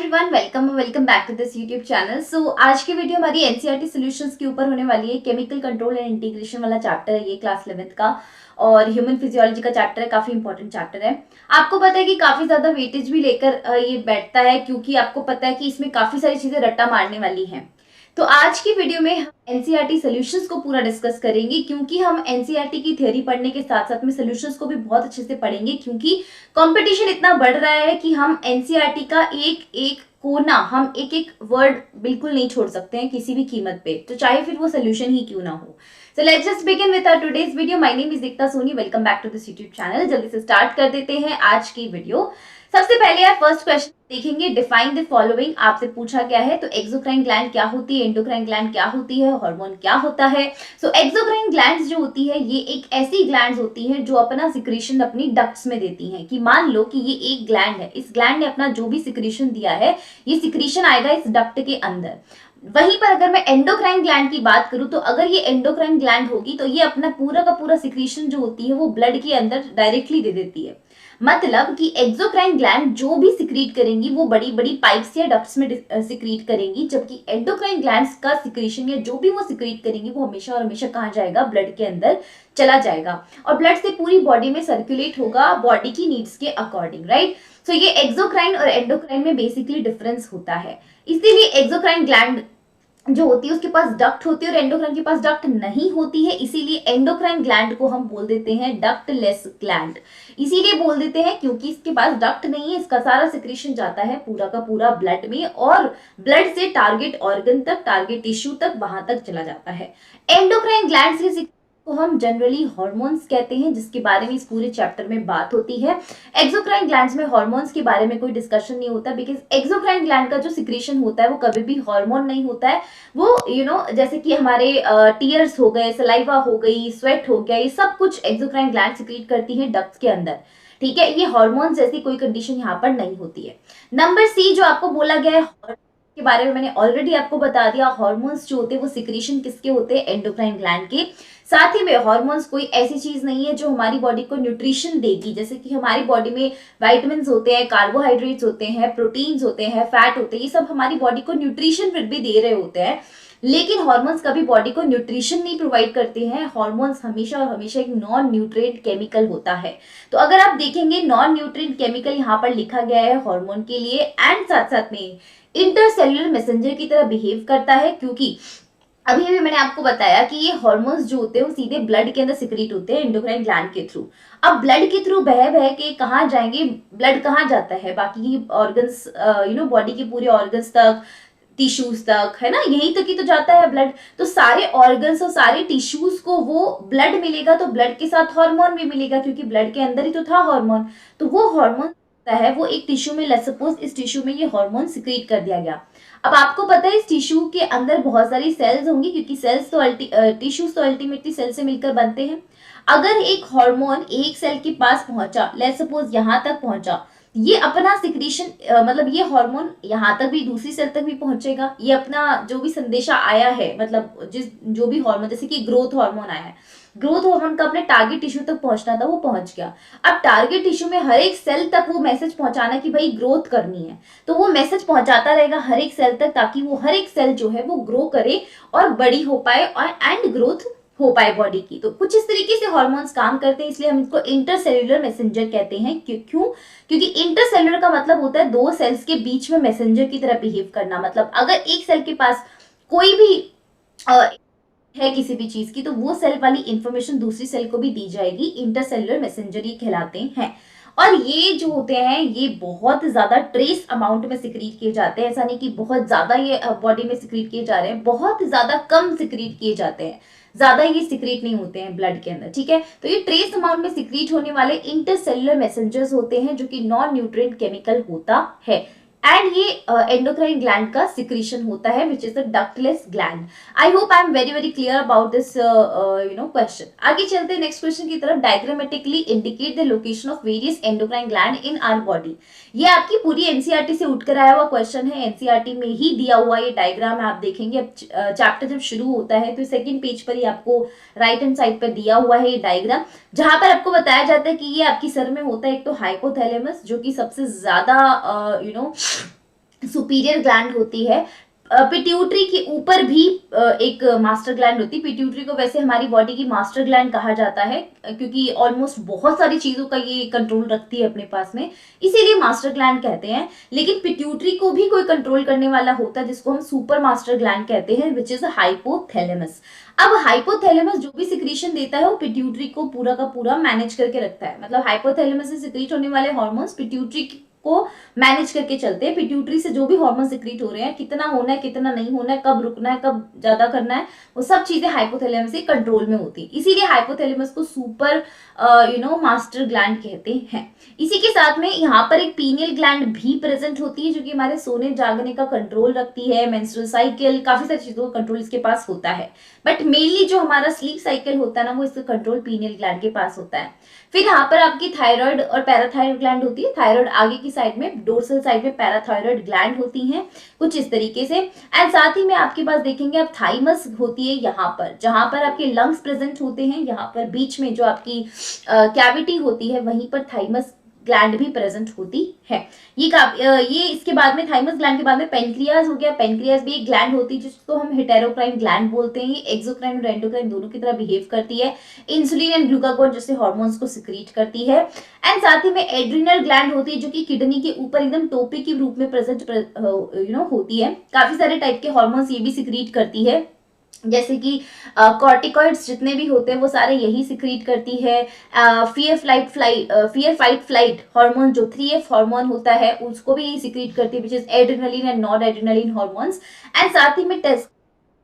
Everyone, welcome back to this YouTube channel. So आज की video हमारी एनसीईआरटी सॉल्यूशंस के ऊपर होने वाली है। केमिकल कंट्रोल एंड इंटीग्रेशन वाला चैप्टर है ये, क्लास 11th का, और ह्यूमन फिजियोलॉजी का चैप्टर है। काफी इंपॉर्टेंट चैप्टर है। आपको पता है कि काफी ज्यादा वेटेज भी लेकर ये बैठता है, क्योंकि आपको पता है कि इसमें काफी सारी चीजें रट्टा मारने वाली हैं। तो आज की वीडियो में हम एनसीईआरटी सॉल्यूशंस को पूरा डिस्कस करेंगे, क्योंकि हम एनसीईआरटी की थ्योरी पढ़ने के साथ साथ में सॉल्यूशंस को भी बहुत अच्छे से पढ़ेंगे, क्योंकि कंपटीशन इतना बढ़ रहा है कि हम एनसीईआरटी का एक एक कोना, हम एक एक वर्ड बिल्कुल नहीं छोड़ सकते हैं किसी भी कीमत पे, तो चाहे फिर वो सोल्यूशन ही क्यों ना हो। So let's just begin with our today's video. My name is Dikta Soni. Welcome back to this YouTube channel. जल्दी से स्टार्ट कर देते हैं आज की वीडियो। सबसे पहले यार फर्स्ट क्वेश्चन देखेंगे, डिफाइन द फॉलोइंग। आपसे पूछा गया है, तो एक्सोक्राइन ग्लैंड क्या होती है, एंडोक्राइन ग्लैंड क्या होती है, हार्मोन क्या होता है। सो एक्सोक्राइन ग्लैंड्स जो होती है, ये एक ऐसी ग्लैंड्स होती हैं जो अपना सिक्रीशन अपनी डक्ट्स में देती हैं। कि मान लो कि ये एक ग्लैंड है, इस ग्लैंड ने अपना जो भी सिक्रीशन दिया है, ये सिक्रीशन आएगा इस डक्ट के अंदर। वहीं पर अगर मैं एंडोक्राइन ग्लैंड की बात करूं, तो अगर ये एंडोक्राइन ग्लैंड होगी तो ये अपना पूरा का पूरा सिक्रीशन जो होती है वो ब्लड के अंदर डायरेक्टली दे देती है। मतलब कि एक्सोक्राइन ग्लैंड जो भी सिक्रीट करेंगी वो बड़ी बड़ी पाइप्स या डक्ट्स में सिक्रीट करेंगी, जबकि एंडोक्राइन ग्लैंड्स का सिक्रीशन या जो भी वो सिक्रीट करेंगी वो हमेशा और हमेशा कहाँ जाएगा, ब्लड के अंदर चला जाएगा, और ब्लड से पूरी बॉडी में सर्कुलेट होगा बॉडी की नीड्स के अकॉर्डिंग, राइट। सो ये एक्सोक्राइन और एंडोक्राइन में बेसिकली डिफरेंस होता है। इसीलिए एक्सोक्राइन ग्लैंड जो होती है उसके पास डक्ट होती है और एंडोक्राइन के पास डक्ट नहीं होती है। इसीलिए एंडोक्राइन ग्लैंड को हम बोल देते हैं डक्टलेस ग्लैंड। इसीलिए बोल देते हैं क्योंकि इसके पास डक्ट नहीं है, इसका सारा सिक्रीशन जाता है पूरा का पूरा ब्लड में, और ब्लड से टारगेट ऑर्गन तक, टारगेट टिश्यू तक, वहां तक चला जाता है। एंडोक्राइन ग्लैंड से को हम जनरली हार्मोन्स कहते हैं, जिसके बारे में इस पूरे चैप्टर में बात होती है। एक्सोक्राइन ग्लैंड्स में हार्मोन्स के बारे में कोई डिस्कशन नहीं होता, बिकॉज एक्सोक्राइन ग्लैंड का जो सिक्रीशन होता है वो कभी भी हार्मोन नहीं होता है। वो जैसे कि हमारे टीयर्स हो गए, सलाइवा हो गई, स्वेट हो गया, ये सब कुछ एक्सोक्राइन ग्लैंड सिक्रीट करती है डक्ट्स के अंदर। ठीक है, ये हार्मोन जैसी कोई कंडीशन यहाँ पर नहीं होती है। नंबर सी जो आपको बोला गया है के बारे में मैंने ऑलरेडी आपको बता दिया। हार्मोन्स जो होते हैं वो सिक्रीशन किसके होते हैं, एंडोक्राइन ग्लैंड के। साथ ही में हार्मोन्स कोई ऐसी चीज नहीं है जो हमारी बॉडी को न्यूट्रिशन देगी। जैसे कि हमारी बॉडी में विटामिन्स होते हैं, कार्बोहाइड्रेट्स होते हैं, प्रोटीन्स होते हैं, फैट होते हैं, ये सब हमारी बॉडी को न्यूट्रिशन फिर भी दे रहे होते हैं, लेकिन हार्मोन्स कभी बॉडी को न्यूट्रिशन नहीं प्रोवाइड करते हैं। हार्मोन्स हमेशा और हमेशा एक नॉन न्यूट्रिएंट केमिकल होता है। तो अगर आप देखेंगे नॉन न्यूट्रिएंट केमिकल यहाँ पर लिखा गया है हार्मोन के लिए, एंड साथ साथ में इंटरसेल्युलर मैसेंजर की तरह बिहेव करता है, क्योंकि अभी अभी मैंने आपको बताया कि ये हार्मोन्स जो होते हैं वो सीधे ब्लड के अंदर सिक्रीट होते हैं एंडोक्राइन ग्लैंड के थ्रू। अब ब्लड के थ्रू बह बह के कहाँ जाएंगे, ब्लड कहाँ जाता है, बाकी की ऑर्गन्स, बॉडी के पूरे ऑर्गन्स तक, टिश्यूज तक, है ना, यहीं तक ही तो जाता है ब्लड। तो सारे ऑर्गन्स और सारे टिश्यूज को वो ब्लड मिलेगा, तो ब्लड के साथ हार्मोन भी मिलेगा, क्योंकि ब्लड के अंदर ही तो था हार्मोन। तो वो हार्मोन है वो एक टिश्यू में, लेट्स सपोज इस टिश्यू में ये हार्मोन सिक्रीट कर दिया गया। अब आपको पता है इस टिश्यू के अंदर बहुत सारी सेल्स होंगी, क्योंकि सेल्स तो टिश्यूज तो अल्टीमेटली सेल से मिलकर बनते हैं। अगर एक हार्मोन एक सेल के पास पहुंचा, लेट्स सपोज यहां तक पहुंचा, ये अपना सिक्रीशन मतलब ये हार्मोन यहाँ तक भी, दूसरी सेल तक भी पहुंचेगा। ये अपना जो भी संदेशा आया है, मतलब जो भी हार्मोन, जैसे कि ग्रोथ हार्मोन आया है, ग्रोथ हार्मोन का अपने टारगेट टिश्यू तक पहुंचना था, वो पहुंच गया। अब टारगेट टिश्यू में हर एक सेल तक वो मैसेज पहुंचाना कि भाई ग्रोथ करनी है, तो वो मैसेज पहुंचाता रहेगा हर एक सेल तक, ताकि वो हर एक सेल जो है वो ग्रो करे और बड़ी हो पाए और एंड ग्रोथ हो पाए बॉडी की। तो कुछ इस तरीके से हार्मोन्स काम करते हैं, इसलिए हम इसको इंटरसेल्युलर मैसेंजर कहते हैं। क्यों? क्योंकि इंटरसेल्युलर का मतलब होता है दो सेल्स के बीच में मैसेंजर की तरह बिहेव करना। मतलब अगर एक सेल के पास कोई भी है किसी भी चीज की, तो वो सेल वाली इंफॉर्मेशन दूसरी सेल को भी दी जाएगी। इंटरसेल्युलर मैसेंजर ये कहलाते हैं। और ये जो होते हैं ये बहुत ज्यादा ट्रेस अमाउंट में सिक्रीट किए जाते हैं। ऐसा नहीं कि बहुत ज्यादा ये बॉडी में सिक्रीट किए जा रहे हैं, बहुत ज्यादा कम सिक्रीट किए जाते हैं, ज्यादा ये सिक्रीट नहीं होते हैं ब्लड के अंदर। ठीक है, तो ये ट्रेस अमाउंट में सिक्रीट होने वाले इंटरसेल्युलर मैसेंजर्स होते हैं, जो कि नॉन न्यूट्रिएंट केमिकल होता है। एंड ये एंडोक्राइन ग्लैंड का सिक्रीशन होता है, which is the ductless gland. I hope I am very very clear about this question. आगे चलते हैं नेक्स्ट क्वेश्चन की तरफ। Diagrammatically indicate the location of various endocrine gland in our body. ये आपकी पूरी एनसीईआरटी से उठकर आया हुआ क्वेश्चन है, एनसीईआरटी में ही दिया हुआ ये डायग्राम है। आप देखेंगे अब चैप्टर जब शुरू होता है तो सेकंड पेज पर ही आपको राइट हैंड साइड पर दिया हुआ है ये डायग्राम, जहां पर आपको बताया जाता है कि ये आपकी सर में होता है एक तो हाइपोथैलेमस, जो कि सबसे ज्यादा सुपीरियर ग्लैंड होती है। पिट्यूटरी के ऊपर भी एक मास्टर ग्लैंड होती है। पिट्यूटरी को वैसे हमारी बॉडी की मास्टर ग्लैंड कहा जाता है, क्योंकि ऑलमोस्ट बहुत सारी चीजों का ये कंट्रोल रखती है अपने पास में, इसीलिए मास्टर ग्लैंड कहते हैं। लेकिन पिट्यूटरी को भी कोई कंट्रोल करने वाला होता है जिसको हम सुपर मास्टर ग्लैंड कहते हैं, विच इज हाइपोथैलेमस। अब हाइपोथैलेमस जो भी सिक्रीशन देता है वो पिट्यूटरी को पूरा का पूरा मैनेज करके रखता है। मतलब हाइपोथैलेमस से सिक्रीट होने वाले हार्मोन्स पिट्यूटरी को मैनेज करके चलते हैं। पिट्यूटरी से जो भी हार्मोन सिक्रीट हो रहे हैं, कितना होना है कितना नहीं होना है, कब रुकना है कब ज्यादा करना है, वो सब चीजें हाइपोथैलेमस से कंट्रोल में होती है। इसीलिए हाइपोथैलेमस को सुपर मास्टर ग्लैंड कहते हैं। इसी के साथ में यहाँ पर एक पीनियल ग्लैंड भी प्रेजेंट होती है जो कि हमारे सोने जागने का कंट्रोल रखती है, मेंस्ट्रुअल साइकिल, काफी सारी चीजों का कंट्रोल इसके पास होता है। बट मेनली जो हमारा स्लीप साइकिल होता है ना, वो इसका कंट्रोल पीनियल ग्लैंड के पास होता है। फिर यहाँ पर आपकी थायराइड और पैराथायराइड ग्लैंड होती है। थायराइड आगे की साइड में, डोर्सल साइड में पैराथायराइड ग्लैंड होती हैं कुछ इस तरीके से। एंड साथ ही में आपके पास देखेंगे आप थाइमस होती है यहाँ पर, जहां पर आपके लंग्स प्रेजेंट होते हैं। यहाँ पर बीच में जो आपकी कैविटी होती है वहीं पर थाइमस ग्लैंड भी प्रेजेंट होती है। ये इसके बाद में, थाइमस ग्लैंड के बाद में पेनक्रियाज हो गया। पेनक्रियाज भी एक ग्लैंड होती है जिसको हम हेटेरोक्राइन ग्लैंड बोलते हैं। ये एक्सोक्राइन और एंडोक्राइन दोनों की तरह बिहेव करती है। इंसुलिन एंड ग्लूकागोन जैसे हार्मोन्स को सिक्रीट करती है। एंड साथ ही में एड्रिनल ग्लैंड होती है जो कि किडनी के ऊपर एकदम टोपी के रूप में प्रेजेंट होती है। काफी सारे टाइप के हार्मोन्स ये भी सिक्रीट करती है, जैसे कि कॉर्टिकॉइड्स जितने भी होते हैं वो सारे यही सिक्रीट करती है। फियर फाइट फ्लाइट हार्मोन जो 3F हार्मोन होता है उसको भी यही सिक्रीट करती है, which is adrenaline and non adrenaline hormones. And साथ ही में टेस्ट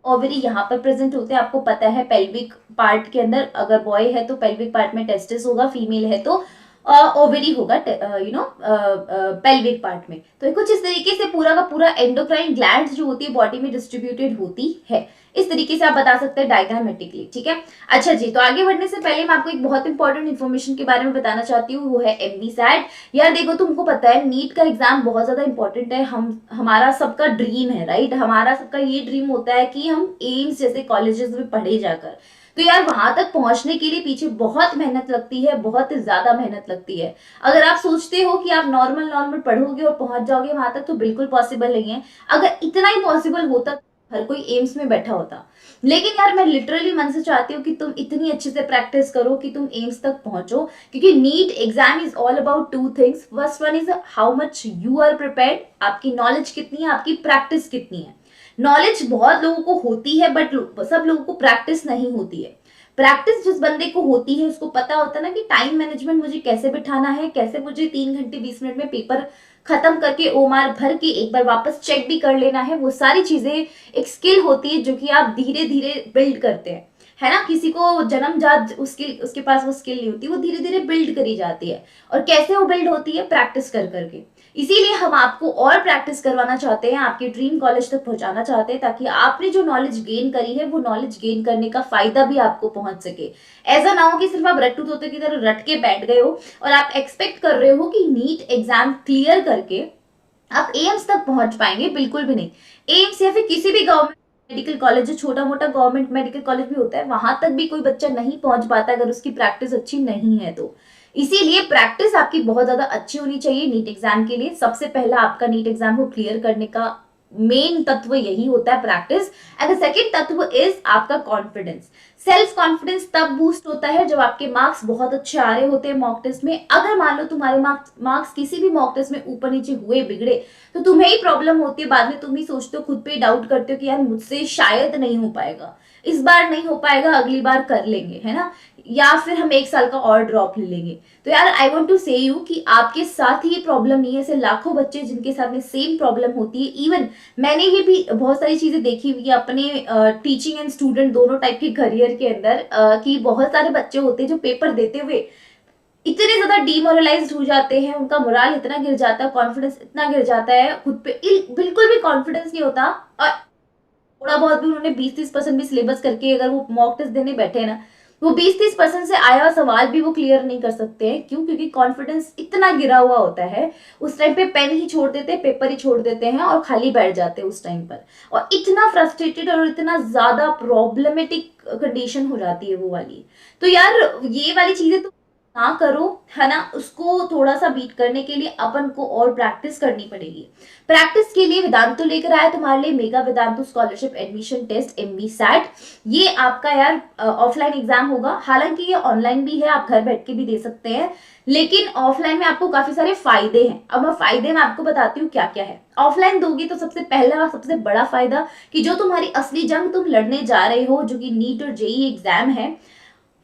ओवरी यहाँ पर प्रेजेंट होते हैं। आपको पता है पेल्विक पार्ट के अंदर, अगर बॉय है तो पेल्विक पार्ट में टेस्टिस होगा, फीमेल है तो ओवरी होगा पेल्विक पार्ट में। तो कुछ इस तरीके से पूरा का पूरा एंडोक्राइन ग्लैंड जो होती है बॉडी में डिस्ट्रीब्यूटेड होती है। इस तरीके से आप बता सकते हैं डायग्रामेटिकली, ठीक है। अच्छा जी, तो आगे बढ़ने से पहले मैं आपको एक बहुत इंपॉर्टेंट इन्फॉर्मेशन के बारे में बताना चाहती हूँ, वो है एमबीसैट। यार देखो, तुमको पता है नीट का एग्जाम बहुत ज्यादा इंपॉर्टेंट है। हमारा सबका ड्रीम है, राइट? हमारा सबका ये ड्रीम होता है कि हम एम्स जैसे कॉलेजेस में पढ़े जाकर। तो यार वहां तक पहुंचने के लिए पीछे बहुत मेहनत लगती है, बहुत ज्यादा मेहनत लगती है। अगर आप सोचते हो कि आप नॉर्मल पढ़ोगे और पहुंच जाओगे वहां तक, तो बिल्कुल पॉसिबल नहीं है। अगर इतना ही पॉसिबल होता हर कोई एम्स में बैठा होता। लेकिन यार मैं लिटरली मन से चाहती हूँ कि तुम इतनी अच्छे से प्रैक्टिस करो कि तुम एम्स तक पहुंचो, क्योंकि NEET exam is all about two things. First one is how much you are prepared, आपकी नॉलेज कितनी है, आपकी प्रैक्टिस कितनी है। नॉलेज बहुत लोगों को होती है बट सब लोगों को प्रैक्टिस नहीं होती है। प्रैक्टिस जिस बंदे को होती है उसको पता होता है ना कि टाइम मैनेजमेंट मुझे कैसे बिठाना है, कैसे मुझे 3 घंटे 20 मिनट में पेपर खत्म करके ओमार भर के एक बार वापस चेक भी कर लेना है। वो सारी चीजें एक स्किल होती है जो कि आप धीरे धीरे बिल्ड करते हैं, है ना। किसी को जन्मजात उसके पास वो स्किल नहीं होती, वो धीरे धीरे बिल्ड करी जाती है। और कैसे वो बिल्ड होती है? प्रैक्टिस कर करके। इसीलिए हम आपको और प्रैक्टिस करवाना चाहते हैं, आपके ड्रीम कॉलेज तक पहुंचाना चाहते हैं, ताकि आपने जो नॉलेज गेन करी है वो नॉलेज गेन करने का फायदा भी आपको पहुंच सके। ऐसा ना हो कि सिर्फ आप रट्टू तोते की तरह रट के बैठ गए हो और आप एक्सपेक्ट कर रहे हो कि नीट एग्जाम क्लियर करके आप एम्स तक पहुंच पाएंगे। बिल्कुल भी नहीं। एम्स या फिर किसी भी गवर्नमेंट मेडिकल कॉलेज, जो छोटा मोटा गवर्नमेंट मेडिकल कॉलेज भी होता है, वहां तक भी कोई बच्चा नहीं पहुंच पाता अगर उसकी प्रैक्टिस अच्छी नहीं है तो। इसीलिए प्रैक्टिस आपकी बहुत ज्यादा अच्छी होनी चाहिए नीट एग्जाम के लिए। सबसे पहला आपका नीट एग्जाम को क्लियर करने का मेन तत्व यही होता है, प्रैक्टिस। एंड द सेकंड तत्व इज आपका कॉन्फिडेंस। सेल्फ कॉन्फिडेंस तब बूस्ट होता है जब आपके मार्क्स बहुत अच्छे आ रहे होते हैं मॉक टेस्ट में। अगर मान लो तुम्हारे मार्क्स किसी भी मॉक टेस्ट में ऊपर नीचे हुए बिगड़े तो तुम्हें ही प्रॉब्लम होती है। बाद में तुम ही सोचते हो, खुद पे डाउट करते हो कि यार मुझसे शायद नहीं हो पाएगा, इस बार नहीं हो पाएगा, अगली बार कर लेंगे, है ना, या फिर हम 1 साल का और ड्रॉप ले लेंगे। तो यार आई वांट टू से यू कि आपके साथ ही ये प्रॉब्लम नहीं है। ऐसे लाखों बच्चे जिनके साथ में सेम प्रॉब्लम होती है। इवन मैंने ये भी बहुत सारी चीजें देखी हुई है अपने टीचिंग एंड स्टूडेंट दोनों टाइप के करियर के अंदर, कि बहुत सारे बच्चे होते हैं जो पेपर देते हुए इतने ज्यादा डीमोरलाइज्ड हो जाते हैं, उनका मोराल इतना गिर जाता है, कॉन्फिडेंस इतना गिर जाता है, खुद पे बिल्कुल भी कॉन्फिडेंस नहीं होता। और थोड़ा बहुत भी उन्होंने 20-30% भी सिलेबस करके अगर वो मॉक टेस्ट देने बैठे ना, वो 20-30% से आया हुआ सवाल भी वो क्लियर नहीं कर सकते हैं। क्यों? क्योंकि कॉन्फिडेंस इतना गिरा हुआ होता है। उस टाइम पे पेन ही छोड़ देते हैं, पेपर ही छोड़ देते हैं और खाली बैठ जाते हैं उस टाइम पर। और इतना फ्रस्ट्रेटेड और इतना ज्यादा प्रॉब्लमेटिक कंडीशन हो जाती है वो वाली। तो यार ये वाली चीजें तो ना करो, है ना, उसको थोड़ा सा बीट करने के लिए अपन को और प्रैक्टिस करनी पड़ेगी। प्रैक्टिस के लिए वेदांतु लेकर आया तुम्हारे लिए mega Vedantu scholarship admission test MVSAT। ये आपका यार ऑफलाइन एग्जाम होगा, हालांकि ये ऑनलाइन भी है, आप घर बैठ के भी दे सकते हैं, लेकिन ऑफलाइन में आपको काफी सारे फायदे हैं। अब मैं फायदे में आपको बताती हूँ क्या क्या है। ऑफलाइन दोगे तो सबसे पहला सबसे बड़ा फायदा कि जो तुम्हारी असली जंग तुम लड़ने जा रहे हो, जो कि नीट और जेई एग्जाम है,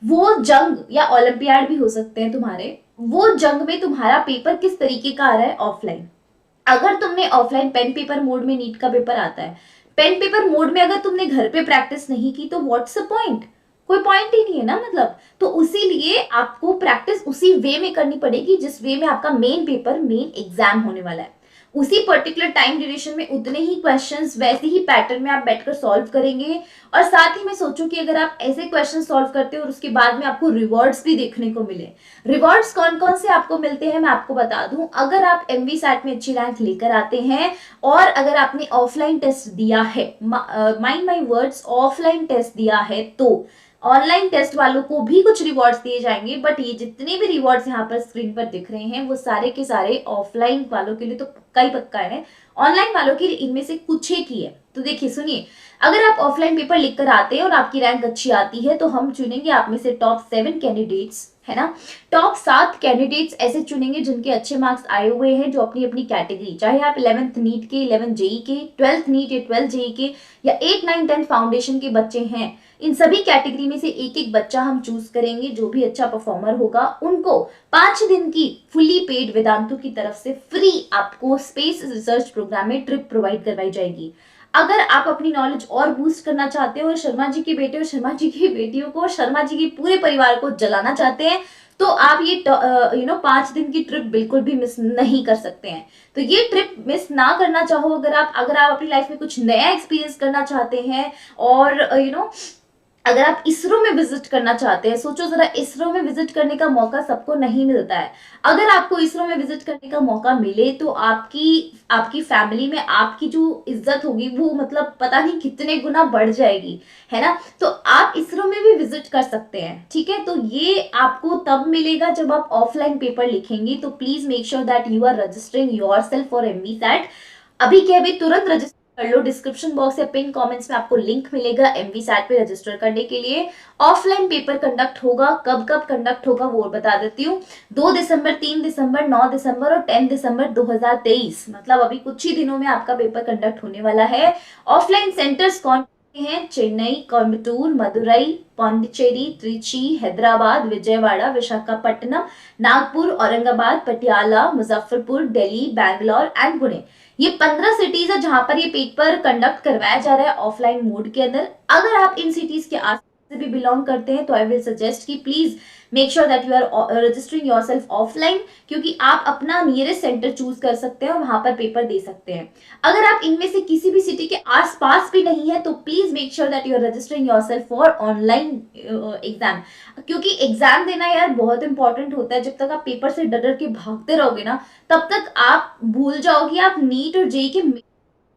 वो जंग या ओलंपियाड भी हो सकते हैं तुम्हारे, वो जंग में तुम्हारा पेपर किस तरीके का आ रहा है ऑफलाइन। अगर तुमने ऑफलाइन पेन पेपर मोड में नीट का पेपर आता है, पेन पेपर मोड में अगर तुमने घर पे प्रैक्टिस नहीं की तो व्हाट्स द पॉइंट, कोई पॉइंट ही नहीं है ना, मतलब। तो उसी लिए आपको प्रैक्टिस उसी वे में करनी पड़ेगी जिस वे में आपका मेन पेपर मेन एग्जाम होने वाला है। उसी पर्टिकुलर टाइम ड्यूरेशन में उतने ही क्वेश्चंस वैसे ही पैटर्न में आप बैठकर सॉल्व करेंगे। और साथ ही मैं सोचूं कि अगर आप ऐसे क्वेश्चन सॉल्व करते हो और उसके बाद में आपको रिवॉर्ड्स भी देखने को मिले। रिवॉर्ड्स कौन कौन से आपको मिलते हैं मैं आपको बता दूं। अगर आप MVSAT में अच्छी रैंक लेकर आते हैं और अगर आपने ऑफलाइन टेस्ट दिया है, mind my words, offline test दिया है, तो ऑनलाइन टेस्ट वालों को भी कुछ रिवॉर्ड्स दिए जाएंगे, बट ये जितने भी रिवॉर्ड्स यहाँ पर स्क्रीन पर दिख रहे हैं वो सारे के सारे ऑफलाइन वालों के लिए तो पक्का ही पक्का है, ऑनलाइन वालों के लिए इनमें से कुछ एक ही है। तो देखिए सुनिए, अगर आप ऑफलाइन पेपर लिख कर आते हैं और आपकी रैंक अच्छी आती है तो हम चुनेंगे आप में से टॉप 7 कैंडिडेट्स, है ना, टॉप 7 कैंडिडेट्स ऐसे चुनेंगे जिनके अच्छे मार्क्स आए हुए हैं, जो अपनी अपनी कैटेगरी, चाहे आप 11th नीट के, 11th जेई के, 12th नीट या 12th जेई के, या 8 9 10 फाउंडेशन के बच्चे हैं, इन सभी कैटेगरी में से एक एक बच्चा हम चूज करेंगे। जो भी अच्छा परफॉर्मर होगा उनको 5 दिन की फुली पेड वेदांतु की तरफ से फ्री आपको स्पेस रिसर्च प्रोग्राम में ट्रिप प्रोवाइड करवाई जाएगी। अगर आप अपनी नॉलेज और बूस्ट करना चाहते हो और शर्मा जी के बेटे और शर्मा जी की बेटियों को, शर्मा जी के पूरे परिवार को जलाना चाहते हैं, तो आप ये 5 दिन की ट्रिप बिल्कुल भी मिस नहीं कर सकते हैं। तो ये ट्रिप मिस ना करना चाहो, अगर आप अपनी लाइफ में कुछ नया एक्सपीरियंस करना चाहते हैं और अगर आप इसरो में विजिट करना चाहते हैं, सोचो जरा, इसरो में विजिट करने का मौका सबको नहीं मिलता है। अगर आपको इसरो में विजिट करने का मौका मिले तो आपकी आपकी फैमिली में आपकी जो इज्जत होगी वो मतलब पता नहीं कितने गुना बढ़ जाएगी, है ना। तो आप इसरो में भी विजिट कर सकते हैं, ठीक है। तो ये आपको तब मिलेगा जब आप ऑफलाइन पेपर लिखेंगे। तो please make sure that you are registering yourself for MVSAT। अभी के अभी तुरंत रजिस्टर कर लो। डिस्क्रिप्शन बॉक्स या पिन कमेंट्स में आपको लिंक मिलेगा MVSAT पे रजिस्टर करने के लिए। ऑफलाइन पेपर कंडक्ट होगा, कब कब कंडक्ट होगा वो बता देती हूँ। 2 दिसंबर, 3 दिसंबर, 9 दिसंबर और 10 दिसंबर 2023, मतलब अभी कुछ ही दिनों में आपका पेपर कंडक्ट होने वाला है। ऑफलाइन सेंटर्स कौन हैं? चेन्नई, कोयम्बटूर, मदुरई, पांडिचेरी, त्रिची, हैदराबाद, विजयवाड़ा, विशाखापट्टनम, नागपुर, औरंगाबाद, पटियाला, मुजफ्फरपुर, दिल्ली, बैंगलोर एंड पुणे। ये 15 सिटीज है जहां पर ये पेपर कंडक्ट करवाया जा रहा है ऑफलाइन मोड के अंदर। अगर आप इन सिटीज के आस से भी बिलोंग करते हैं तो आई विल सजेस्ट कि please make sure that you are registering yourself offline, क्योंकि आप अपना नियरेस्ट सेंटर चूज कर सकते हैं और वहां पर पेपर दे सकते हैं। अगर आप इनमें से किसी भी सिटी के आसपास भी नहीं है तो please make sure that you are registering yourself for online exam, क्योंकि एग्जाम देना यार बहुत इंपॉर्टेंट होता है। जब तक आप पेपर से डर डर के भागते रहोगे ना, तब तक आप भूल जाओगे आप नीट और जेई के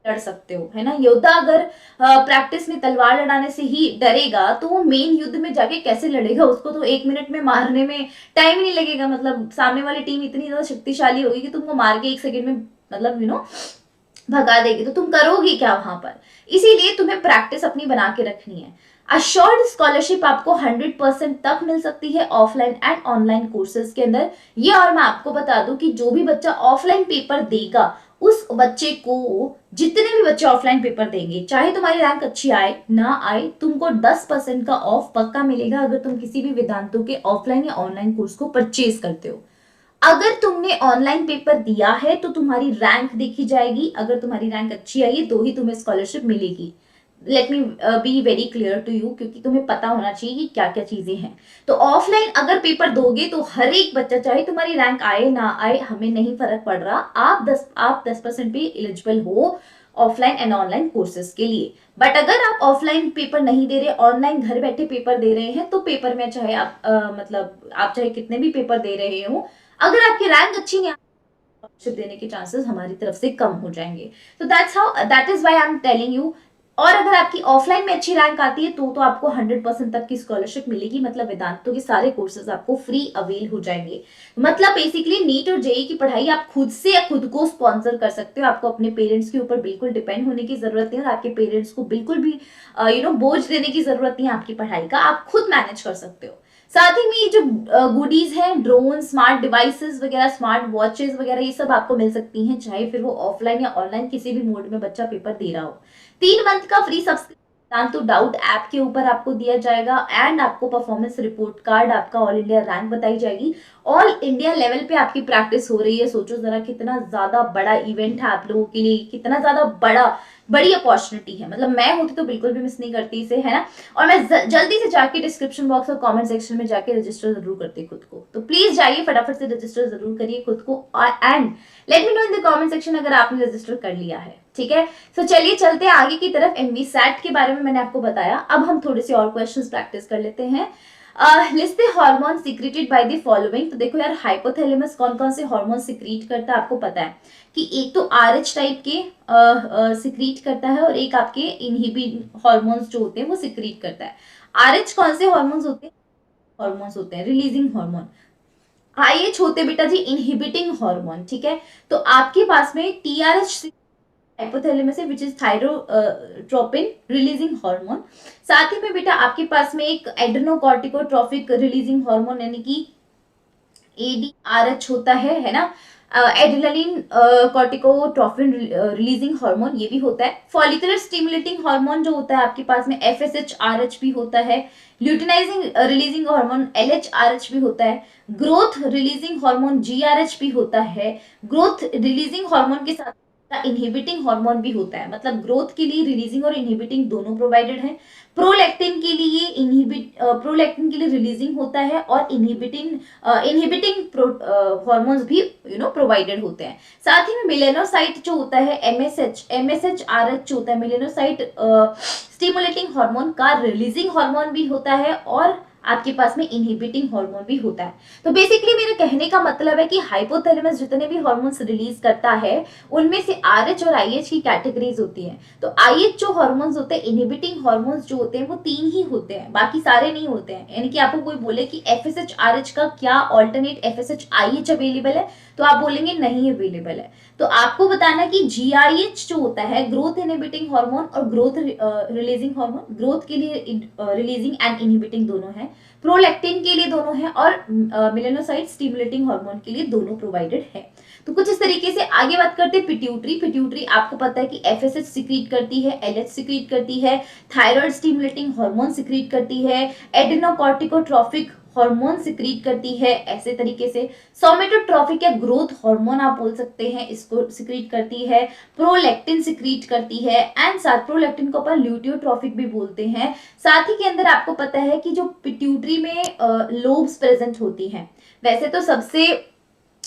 लड़ सकते हो, है ना। योद्धा अगर प्रैक्टिस में तलवार लड़ाने से ही डरेगा तो वो मेन युद्ध में जाके कैसे लड़ेगा? उसको तो 1 मिनट में मारने में टाइम नहीं लगेगा, मतलब सामने वाली टीम इतनी ज्यादा शक्तिशाली होगी कि तुमको मार के 1 सेकंड में मतलब भगा देगी, तो तुम करोगे क्या वहां पर? इसीलिए तुम्हें प्रैक्टिस अपनी बना के रखनी है। अश्योर्ड स्कॉलरशिप आपको 100% तक मिल सकती है ऑफलाइन एंड ऑनलाइन कोर्सेज के अंदर। ये और मैं आपको बता दूं कि जो भी बच्चा ऑफलाइन पेपर देगा उस बच्चे को, जितने भी बच्चे ऑफलाइन पेपर देंगे, चाहे तुम्हारी रैंक अच्छी आए ना आए, तुमको 10% का ऑफ पक्का मिलेगा अगर तुम किसी भी वेदांतों के ऑफलाइन या ऑनलाइन कोर्स को परचेज करते हो। अगर तुमने ऑनलाइन पेपर दिया है तो तुम्हारी रैंक देखी जाएगी, अगर तुम्हारी रैंक अच्छी आई है तो ही तुम्हें स्कॉलरशिप मिलेगी। Let me be very clear to you, क्योंकि तुम्हें पता होना चाहिए कि क्या क्या चीजें हैं। तो ऑफलाइन अगर पेपर दोगे तो हर एक बच्चा, चाहे तुम्हारी रैंक आए ना आए, हमें नहीं फर्क पड़ रहा, आप 10% भी एलिजिबल हो ऑफलाइन एंड ऑनलाइन कोर्सेज के लिए। बट अगर आप ऑफलाइन पेपर नहीं दे रहे, ऑनलाइन घर बैठे पेपर दे रहे हैं, तो पेपर में चाहे आप मतलब आप चाहे कितने भी पेपर दे रहे हो, अगर आपकी रैंक अच्छी नहीं, स्कॉलरशिप देने के चांसेस हमारी तरफ से कम हो जाएंगे। तो that is why I am telling you, और अगर आपकी ऑफलाइन में अच्छी रैंक आती है तो आपको 100% तक की स्कॉलरशिप मिलेगी, मतलब वेदांतों के सारे कोर्सेज आपको फ्री अवेल हो जाएंगे। मतलब बेसिकली नीट और जेई की पढ़ाई आप खुद से या खुद को स्पॉन्सर कर सकते हो, आपको अपने पेरेंट्स के ऊपर बिल्कुल डिपेंड होने की जरूरत नहीं है और आपके पेरेंट्स को बिल्कुल भी बोझ देने की जरूरत नहीं है आपकी पढ़ाई का, आप खुद मैनेज कर सकते हो। साथ ही में ये जो गुडीज हैं, ड्रोन, स्मार्ट डिवाइसेस वगैरह, स्मार्ट वॉचेस वगैरह, ये सब आपको मिल सकती हैं, चाहे फिर वो ऑफलाइन या ऑनलाइन किसी भी मोड में बच्चा पेपर दे रहा हो। 3 मंथ का फ्री सब्सक्रिप्शन तो डाउट ऐप के ऊपर आपको दिया जाएगा एंड आपको परफॉर्मेंस रिपोर्ट कार्ड, आपका ऑल इंडिया रैंक बताई जाएगी। ऑल इंडिया लेवल पे आपकी प्रैक्टिस हो रही है, सोचो जरा कितना ज्यादा बड़ा इवेंट है आप लोगों के लिए, कितना ज्यादा बड़ी अपॉर्चुनिटी है। मतलब मैं होती तो बिल्कुल भी मिस नहीं करती इसे, है ना। और मैं जल्दी से जाके डिस्क्रिप्शन बॉक्स और कमेंट सेक्शन में जाके रजिस्टर जरूर करती खुद को, तो प्लीज जाइए फटाफट से रजिस्टर जरूर करिए खुद को and let me know in the comment section अगर आपने रजिस्टर कर लिया है, ठीक है। तो चलिए चलते हैं आगे की तरफ। एमवी सैट के बारे में मैंने आपको बताया, अब हम थोड़े से और क्वेश्चंस प्रैक्टिस कर लेते हैं। List the hormone secreted by the following. तो देखो यार, हाइपोथैलेमस कौन कौन से हार्मोन सीक्रेट करता है आपको पता है कि एक तो आरएच टाइप के सीक्रेट करता है और एक आपके इनहिबिन हार्मोन्स जो होते हैं वो सीक्रेट करता है। आरएच कौन से हार्मोन्स होते हैं? हार्मोन्स होते हैं रिलीजिंग हार्मोन। आईएच होते बेटा जी इनहिबिटिंग हार्मोन, ठीक है। तो आपके पास में टीआरएच हाइपोथैलेमस है which is thyrotropin releasing hormone. साथ ही में बेटा आपके पास में एक एड्रेनोकॉर्टिकोट्रोफिक रिलीजिंग हार्मोन यानी कि एडीआरएच होता है ना। एड्रेनालिन कॉर्टिकोट्रोफिन रिलीजिंग हार्मोन ये भी होता है। फॉलिकुलर स्टिमुलेटिंग हार्मोन जो होता है आपके पास में एफएसएचआरएच भी होता है। ल्यूटिनाइजिंग रिलीजिंग हार्मोन एलएचआरएच भी होता है। ग्रोथ रिलीजिंग हार्मोन जीआरएच भी होता है। ग्रोथ रिलीजिंग हार्मोन के साथ इनहिबिटिंग हार्मोन भी होता है, मतलब ग्रोथ के लिए रिलीजिंग और इनहिबिटिंग दोनों प्रोवाइडेड है। प्रोलैक्टिन के लिए रिलीजिंग होता है और इनहिबिटिंग हार्मोन्स भी प्रोवाइडेड होते हैं। साथ ही में मिलेनोसाइट जो होता है एमएसएचआरएच जो होता है मिलेनोसाइट स्टिमुलेटिंग हार्मोन का रिलीजिंग हार्मोन भी होता है और आपके पास में इनहिबिटिंग हार्मोन भी होता है। तो बेसिकली मेरे कहने का मतलब है कि हाइपोथैलेमस जितने भी हार्मोन्स रिलीज करता है उनमें से आरएच और आईएच की कैटेगरीज होती हैं। तो आईएच जो हार्मोन्स होते हैं, इनहिबिटिंग हार्मोन्स जो होते हैं वो 3 ही होते हैं, बाकी सारे नहीं होते हैं। यानी कि आपको कोई बोले कि एफएसएचआरएच का क्या ऑल्टरनेट एफएसएचआईएच अवेलेबल है, तो आप बोलेंगे नहीं अवेलेबल है। तो आपको बताना कि जीआईएच जो होता है ग्रोथ इनहिबिटिंग हार्मोन और ग्रोथ रिलीजिंग हार्मोन, ग्रोथ के लिए रिलीजिंग एंड इनहिबिटिंग दोनों है, प्रोलैक्टिन के लिए दोनों है और मेलेनोसाइट स्टिमुलेटिंग हार्मोन के लिए दोनों प्रोवाइडेड है। तो कुछ इस तरीके से आगे बात करते हैं पिट्यूटरी। पिट्यूटरी आपको पता है कि एफएसएच सीक्रेट करती है, एलएच सीक्रेट करती है, थायराइड स्टिमुलेटिंग हार्मोन सीक्रेट करती है, एडेनोकॉर्टिकोट्रोफिक हार्मोन सीक्रेट करती है। ऐसे तरीके से सोमेटोट्रोफिक या ग्रोथ हार्मोन आप बोल सकते हैं, इसको सीक्रेट करती है, प्रोलैक्टिन सीक्रेट करती है एंड साथ प्रोलैक्टिन को अपन ल्यूटियोट्रोफिक भी बोलते हैं। साथ ही के अंदर आपको पता है कि जो पिट्यूटरी में लोब्स प्रेजेंट होती हैं, वैसे तो सबसे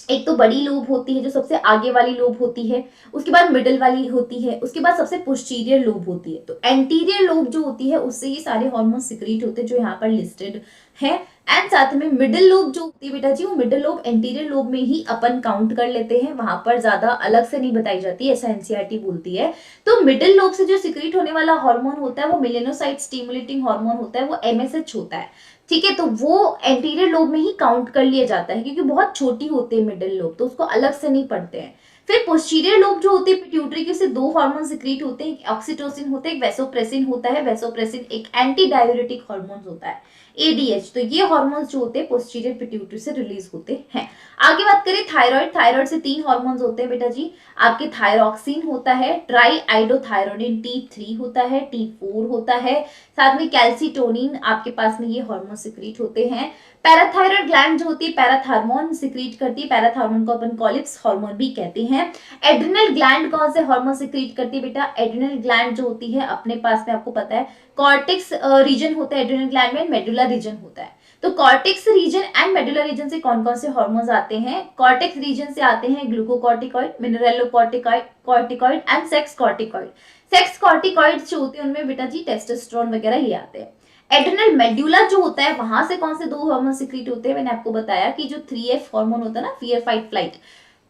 एक तो बड़ी लोब होती है जो सबसे आगे वाली लोब होती है, उसके बाद मिडिल वाली होती है, उसके बाद सबसे पोस्टीरियर लोब होती है। तो एंटीरियर लोब जो होती है उससे ये सारे हार्मोन सीक्रेट होते हैं जो यहाँ पर लिस्टेड है। एंड साथ में मिडिल लोब जो होती है बेटा जी, वो मिडिल लोब एंटीरियर लोब में ही अपन काउंट कर लेते हैं, वहां पर ज्यादा अलग से नहीं बताई जाती, ऐसा एनसीईआरटी बोलती है। तो मिडिल लोब से जो सीक्रेट होने वाला हार्मोन होता है वो मेलेनोसाइट स्टिमुलेटिंग हार्मोन होता है, वो एमएसएच होता है, ठीक है। तो वो एंटीरियर लोब में ही काउंट कर लिया जाता है क्योंकि बहुत छोटी होती है मिडिल लोब, तो उसको अलग से नहीं पढ़ते हैं। फिर पोस्टीरियर लोब जो होती है पिट्यूटरी के, से 2 हार्मोन सीक्रेट होते हैं, एक ऑक्सीटोसिन होता है, एक वेसोप्रेसिन होता है। वेसोप्रेसिन एक एंटी डाययूरेटिक हार्मोन होता है, एडीएच। तो ये हार्मोन्स जो होते हैं पोस्टीरियर पिट्यूटरी से रिलीज होते हैं। आगे बात करें थायराइड। थायराइड से 3 हार्मोन्स होते हैं बेटा जी, आपके थायरॉक्सिन होता है, ट्राई आइडोथायरोडिन T3 होता है, T4 होता है, साथ में कैल्सिटोनिन आपके पास में ये हार्मोन सीक्रेट होते हैं। पैराथायरॉयड ग्लैंड जो होती है पैराथार्मोन सीक्रेट करती है, पैराथार्मोन को अपन कॉलिप्स हार्मोन भी कहते हैं। एड्रिनल ग्लैंड कौन से हार्मोन सीक्रेट करती है बेटा? एड्रिनल ग्लैंड जो होती है अपने पास में आपको पता है कॉर्टेक्स रीजन होता है एड्रिनल ग्लैंड में, मेडुला रीजन होता है। तो cortex region and medulla region से कौन कौन से हार्मोन्स आते हैं? कॉर्टेक्स रीजन से आते हैं glucocorticoid, mineralocorticoid and sex corticoid. Sex corticoid जो होते हैं उनमें बेटा जी टेस्टोस्टेरोन वगैरह ये आते हैं। एड्रिनल मेडुला जो होता है वहां से कौन से 2 हार्मोन सीक्रेट होते हैं? मैंने आपको बताया कि जो 3F हार्मोन होता है ना, फियर फाइट फ्लाइट,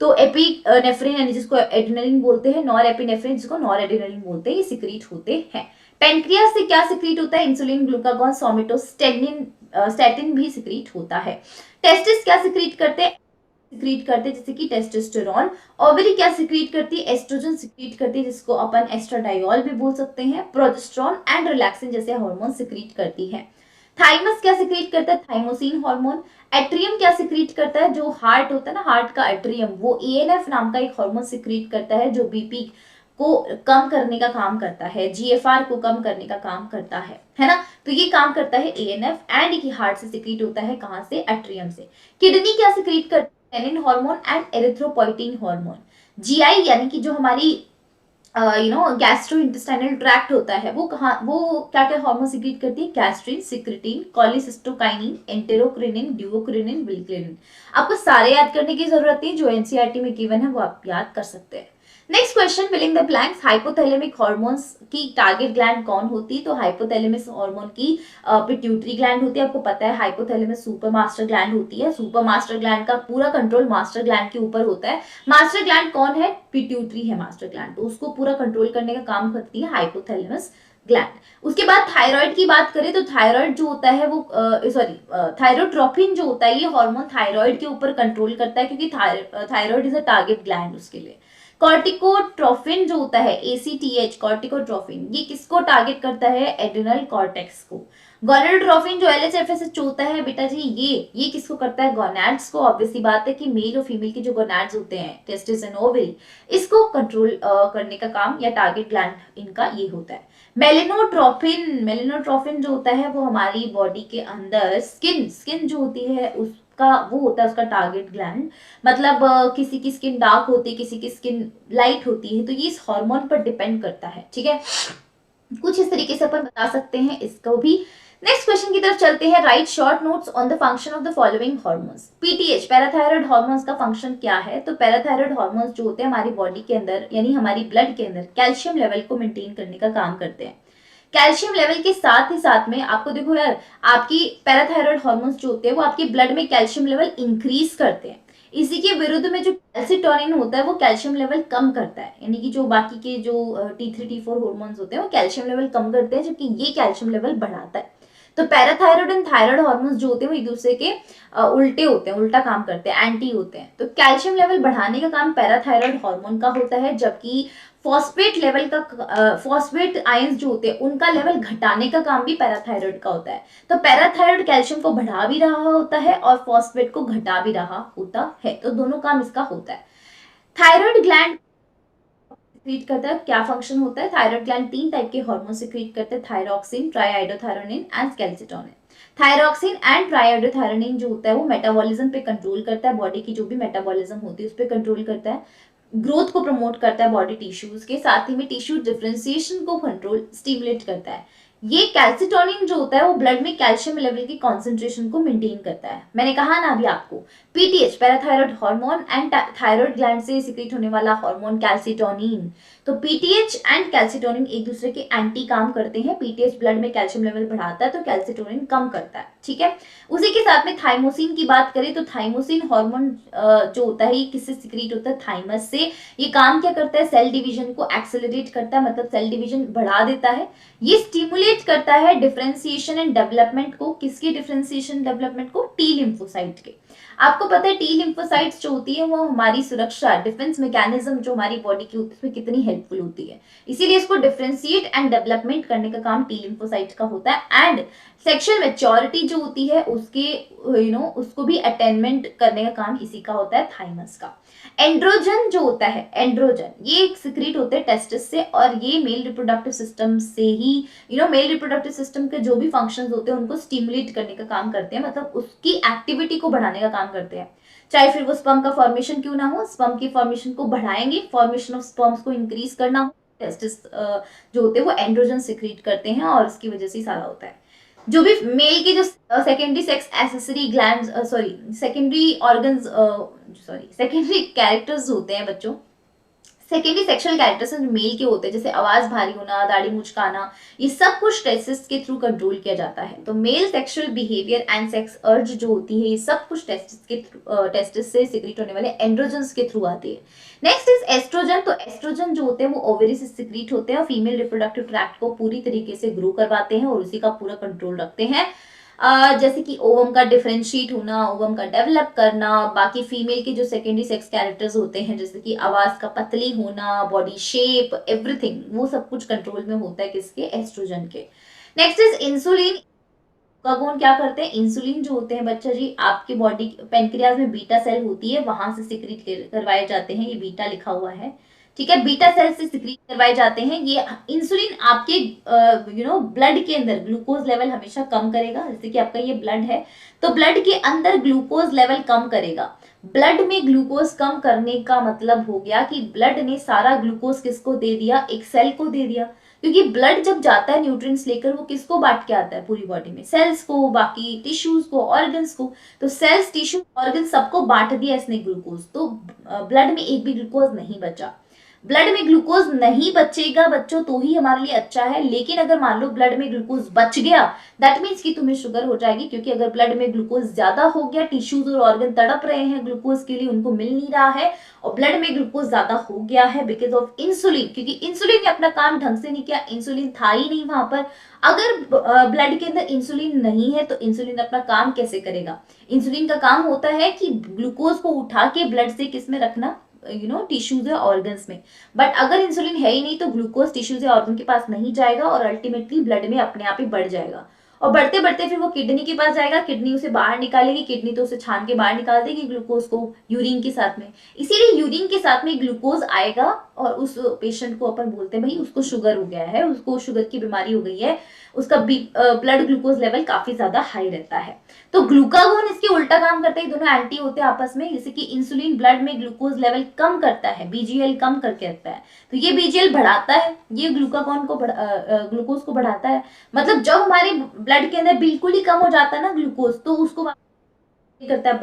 तो एपिनेफ्रिन यानी जिसको एड्रेनलिन बोलते हैं, नॉर एपिनेफ्रिन जिसको नॉर एड्रेनलिन बोलते हैं, ये सिक्रीट होते हैं। पेनक्रियास से क्या सिक्रीट होता है? इंसुलिन, ग्लूकागॉन, सोमेटोस्टेटिन स्टैटिन भी सिक्रीट होता है। टेस्टिस क्या सिक्रीट करते हैं? सिक्रीट करते हैं जैसे कि टेस्टोस्टेरोन। ओवरी क्या सिक्रीट करती है? एस्ट्रोजन सिक्रीट करती है जिसको अपन एस्ट्राडायोल भी बोल सकते हैं। प्रोजेस्टेरोन एंड रिलैक्सिन जैसे हार्मोन सिक्रीट करती है। थाइमस क्या सिक्रीट करता है? Thymosin hormone. एट्रियम क्या सिक्रीट करता है? जो हार्ट होता है ना, हार्ट का एट्रियम, वो एएनएफ नाम का एक हार्मोन सिक्रीट करता है जो बीपी को कम करने का काम करता है, जीएफआर को कम करने का काम करता है ना। तो ये काम करता है एएनएफ एंड ये हार्ट से सिक्रीट होता है, कहां से? एट्रियम से। किडनी क्या सिक्रीट करती है? Renin hormone and erythropoietin hormone. GI यानी कि जो हमारी गैस्ट्रो इंटेस्टाइनल ट्रैक्ट होता है, वो क्या क्या हार्मोन सिक्रीट करती है? Gastrin, secretin, cholecystokinin, enterocrinin, duocrinin, villikinin. आपको सारे याद करने की जरूरत नहीं, जो एनसीईआरटी में गिवन है वो आप याद कर सकते हैं। Next question, filling the blanks. Hypothalamic hormones की टारगेट ग्लैंड कौन होती है? तो हाइपोथैलेमस हार्मोन की पिट्यूटरी ग्लैंड होती है। आपको पता है हाइपोथैलेमस सुपर मास्टर ग्लैंड होती है। सुपर मास्टर ग्लैंड का पूरा कंट्रोल मास्टर ग्लैंड के ऊपर होता है। मास्टर ग्लैंड कौन है? पिट्यूटरी है मास्टर ग्लैंड, तो उसको पूरा कंट्रोल करने का काम करती है हाइपोथैलेमस ग्लैंड। उसके बाद थायराइड की बात करें तो थायराइड जो होता है वो थायरोट्रोपिन जो होता है, ये हार्मोन थायराइड के ऊपर कंट्रोल करता है, क्योंकि thyroid is a target gland उसके लिए। कॉर्टिकोट्रोफिन जो होता है, एसीटीएच कॉर्टिकोट्रोफिन, ये किसको टारगेट करता है? एड्रिनल कॉर्टेक्स को। गोनेडोट्रोफिन जो एलएचएफएसएच होता है बेटा जी, ये किसको करता है? गोनैड्स को। ऑब्वियसली बात है कि मेल और फीमेल के जो गोनैड्स होते हैं, टेस्टिस एंड ओवरी, इसको कंट्रोल करने का काम या टारगेट ग्लैंड इनका ये होता है। मेलेनोट्रोपिन जो होता है वो हमारी बॉडी के अंदर स्किन जो होती है उसका वो होता है उसका टारगेट ग्लैंड। मतलब किसी की स्किन डार्क होती है, किसी की स्किन लाइट होती है, तो ये इस हार्मोन पर डिपेंड करता है, ठीक है। कुछ इस तरीके से अपन बता सकते हैं इसको भी। नेक्स्ट क्वेश्चन की तरफ चलते हैं। Right short notes on the function of the following hormones. PTH parathyroid hormones का फंक्शन क्या है? तो पैराथायराइड हार्मोन्स जो होते हैं हमारी बॉडी के अंदर यानी हमारी ब्लड के अंदर कैल्शियम लेवल को मेंटेन करने का काम करते हैं। कैल्शियम लेवल के साथ ही साथ में आपको देखो यार, आपकी पैराथायराइड हार्मोन्स जो होते हैं वो आपकी ब्लड में कैल्शियम लेवल इंक्रीज करते हैं। इसी के विरुद्ध में जो कैल्सिटोनिन होता है वो कैल्शियम लेवल कम करता है, यानी कि जो बाकी के जो T3 T4 हार्मोन्स होते हैं वो कैल्शियम लेवल कम करते हैं, जबकि ये कैल्शियम लेवल बढ़ाता है। तो पैराथायराइड एंड थायराइड हार्मोन्स जो होते हैं वो एक दूसरे के उल्टे होते हैं, उल्टा काम करते हैं, एंटी होते हैं। तो कैल्शियम लेवल बढ़ाने का काम पैराथायराइड हार्मोन का होता है, जबकि फॉस्फेट आयंस जो होते हैं उनका लेवल घटाने का काम भी पैराथायराइड का होता है। तो पैराथायराइड कैल्शियम को बढ़ा भी रहा होता है और फॉस्फेट को घटा भी रहा होता है, तो दोनों काम इसका होता है। थायराइड ग्लैंड सिक्रीट करता है, क्या फंक्शन होता है? थायराइड ग्लैंड 3 टाइप के हार्मोन सिक्रीट करते हैं, thyroxine, triiodothyronine and calcitonin. Thyroxine and triiodothyronine जो होता है वो मेटाबॉलिज्म पे कंट्रोल करता है, बॉडी की जो भी मेटाबॉलिज्म होती है उस पर कंट्रोल करता है, ग्रोथ को प्रमोट करता है बॉडी टिश्यूज के, साथ ही में टिश्यू डिफरेंशिएशन को कंट्रोल स्टिमुलेट करता है। ये कैल्सिटोनिन जो होता है वो ब्लड में कैल्शियम लेवल की कॉन्सेंट्रेशन को मेंटेन करता है। मैंने कहा ना अभी आपको, PTH parathyroid hormone and thyroid gland से सिक्रीट होने वाला हार्मोन कैल्सिटोनिन। तो पीटीएच एंड कैल्सिटोनिन एक दूसरे के एंटी काम करते हैं। पीटीएच ब्लड में कैल्शियम लेवल बढ़ाता है तो कैल्सिटोनिन कम करता है, ठीक है। उसी के साथ में थाइमोसिन की बात करें तो थाइमोसिन हार्मोन जो होता है ये किससे सिक्रीट होता है? थाइमस से। ये काम क्या करता है? सेल डिवीजन को एक्सेलरेट करता है, मतलब सेल डिवीजन बढ़ा देता है। ये स्टिमुलेट करता है डिफरेंशिएशन एंड डेवलपमेंट को। किसकी डिफरेंशिएशन डेवलपमेंट को? टी लिम्फोसाइट के। आपको पता है टी लिम्फोसाइट्स जो होती है वो हमारी सुरक्षा, डिफेंस मैकेनिज्म जो हमारी बॉडी की होती है उसमें कितनी हेल्पफुल होती है, इसीलिए इसको डिफरेंशिएट एंड डेवलपमेंट करने का काम टी लिम्फोसाइट का होता है। एंड सेक्सुअल मैच्योरिटी जो होती है उसके उसको भी अटेनमेंट करने का काम इसी का होता है, थाइमस का। एंड्रोजन जो होता है, एंड्रोजन ये सिक्रीट होते हैं टेस्टिस से, और ये मेल रिप्रोडक्टिव सिस्टम से ही मेल रिप्रोडक्टिव सिस्टम के जो भी फंक्शंस होते हैं उनको स्टिमुलेट करने का काम करते हैं, मतलब उसकी एक्टिविटी को बढ़ाने का काम करते हैं। चाहे फिर वो स्पर्म का फॉर्मेशन क्यों ना हो, स्पर्म की फॉर्मेशन को बढ़ाएंगे, फॉर्मेशन ऑफ स्पर्म्स को इंक्रीज करना हो, टेस्टिस जो होते हैं वो एंड्रोजन सिक्रीट करते हैं और इसकी वजह से ही सारा होता है। जो भी मेल की जो secondary sex accessory glands secondary organs secondary characters होते हैं बच्चों, सेकेंडरी सेक्सुअल कैरेक्टर्स जो मेल के होते हैं, जैसे आवाज भारी होना, दाढ़ी मुचकाना, ये सब कुछ टेस्टिस के थ्रू कंट्रोल किया जाता है। तो male sexual behaviour and sex अर्ज जो होती है, ये सब कुछ टेस्टिस से सिक्रीट होने वाले एंड्रोजन्स के थ्रू आती है। Next is estrogen. तो एस्ट्रोजन जो होते हैं वो ओवरी से सिक्रीट होते हैं और फीमेल रिप्रोडक्टिव ट्रैक्ट को पूरी तरीके से ग्रो करवाते हैं और उसी का पूरा कंट्रोल रखते हैं। जैसे कि ओवम का डिफरेंशिएट होना, ओवम का डेवलप करना, बाकी फीमेल के जो सेकेंडरी सेक्स कैरेक्टर्स होते हैं जैसे कि आवाज का पतली होना, बॉडी शेप, एवरीथिंग, वो सब कुछ कंट्रोल में होता है किसके, एस्ट्रोजन के। Next is insulin. ग्लूकागोन क्या करते हैं, इंसुलिन जो होते हैं बच्चा जी, आपकी बॉडी पेनक्रियाज में बीटा सेल होती है, वहां से सिक्रीट करवाए जाते हैं, ये बीटा लिखा हुआ है, ठीक है, बीटा सेल से सिक्रीट करवाए जाते हैं। ये इंसुलिन आपके ब्लड के अंदर ग्लूकोज लेवल हमेशा कम करेगा। जैसे कि आपका ये ब्लड है, तो ब्लड के अंदर ग्लूकोज लेवल कम करेगा। ब्लड में ग्लूकोज कम करने का मतलब हो गया कि ब्लड ने सारा ग्लूकोज किसको दे दिया, एक सेल को दे दिया। क्योंकि ब्लड जब जाता है न्यूट्रिएंट्स लेकर, वो किसको बांट के आता है पूरी बॉडी में, सेल्स को, बाकी टिश्यूज को, ऑर्गन्स को। तो सेल्स, टिश्यू, ऑर्गन सबको बांट दिया इसने ग्लूकोज, तो ब्लड में एक भी ग्लूकोज नहीं बचा। ब्लड में ग्लूकोज नहीं बचेगा बच्चों तो ही हमारे लिए अच्छा है, लेकिन अगर मान लो ब्लड में ग्लूकोज बच गया, दैट मीन्स कि तुम्हें शुगर हो जाएगी। क्योंकि अगर ब्लड में ग्लूकोज ज्यादा हो गया, टिश्यूज और ऑर्गन तड़प रहे हैं ग्लूकोज के लिए, उनको मिल नहीं रहा है, और ब्लड में ग्लूकोज ज्यादा हो गया है बिकॉज ऑफ इंसुलिन, क्योंकि इंसुलिन ने अपना काम ढंग से नहीं किया, इंसुलिन था ही नहीं वहां पर। अगर ब्लड के अंदर इंसुलिन नहीं है तो इंसुलिन अपना काम कैसे करेगा। इंसुलिन का काम होता है कि ग्लूकोज को उठा के ब्लड से किस में रखना, टिश्यूज या ऑर्गन्स में। बट अगर इंसुलिन है ही नहीं तो ग्लूकोज टिश्यूज या ऑर्गन के पास नहीं जाएगा और अल्टीमेटली ब्लड में अपने आप ही बढ़ जाएगा, और बढ़ते बढ़ते फिर वो किडनी के पास जाएगा, किडनी उसे बाहर निकालेगी, किडनी तो उसे छान के बाहर निकाल देगी ग्लूकोज को यूरिन के साथ में। इसीलिए यूरिन के साथ में ग्लूकोज आएगा और उस पेशेंट को अपन बोलते हैं भाई उसको शुगर हो गया है, उसको शुगर की बीमारी हो गई है, उसका ब्लड ग्लूकोज लेवल काफी ज्यादा हाई रहता है। तो ग्लूकागोन इसके उल्टा काम करता है, दोनों एंटी होते हैं आपस में। जैसे कि इंसुलिन ब्लड में ग्लूकोज लेवल कम करता है, बीजीएल कम करके रखता है, तो ये बीजीएल बढ़ाता है, ये ग्लूकागोन को ग्लूकोज को बढ़ाता है। मतलब जब हमारे ब्लड के अंदर बिल्कुल ही कम हो जाता है ना ग्लूकोज, तो उसको करता है